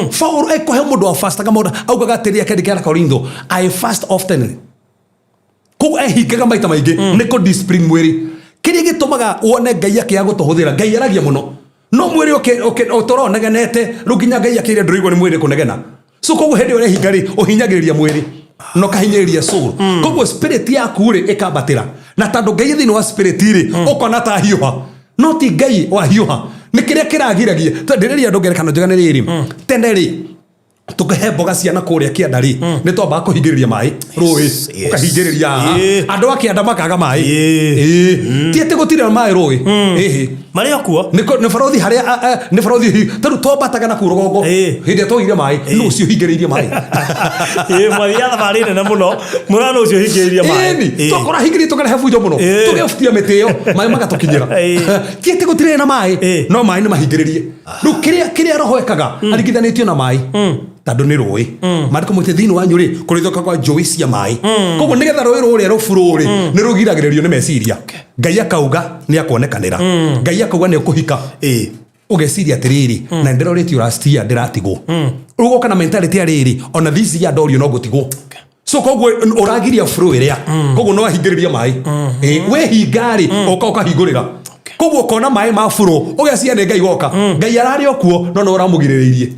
Paul ekohe mundu wa fast kama augaga atiri akedi kana Korintho I fast often ko ehingaga maita maingi niko discipline mwiri kiri gitumaga wone Ngai akia gutuhuthira Ngai aragia muno no mwiri otoro negenete ruginya Ngai akire ndurigwo ni mwiri kunegena so koguo hindi ore hingari uhinyagiriria mwiri no kahinyiriria soul koguo spirit yaku ri ikambatira na tandu Ngai thini wa spirit ri ukona ta hiuha no ti Ngai wa hiuha ni kiria kiragiragia tondiriria ndongerekano njega ni riri tene ri tukahe mboga ciana kuria kiandari ni twamba kuhingiriria mai rui ukahingiriria andu akianda makaga mai ti ati gutire mai rui mari akuo ni farothi haria ni farothi taru tombataga na kurogongo hindi toire mai no ucio hingiriria mai mari ya bari nene muno murano ucio hingiriria mai tokora hingiri tukarehe fujo muno tugefutia meteo mai magatukinyira ti ati gutire na mai no mai ni mahingiririe ru kiria roho ekaga arigithanitio na mai tando ni roi mariko muite thini wanyu ri kurithoka kwa njui cia mai koguo nigetha roi ruria rufuru ri ni rugiragiririo ni meciria Ngai akauga ni akuonekanira Ngai akauga ni ukuhika ugeciria atiriri na ndero ri ti urastia ndiratigwo ugoka na mentality ariri ona thisi ya dorio no gutigwo so koguo uragiria furu iria koguo no ahingiriria mai we hingari oka hingurira koguo kona mai ma furu ugeciria ni Ngai woka Ngai arari okuo no uramugiriririe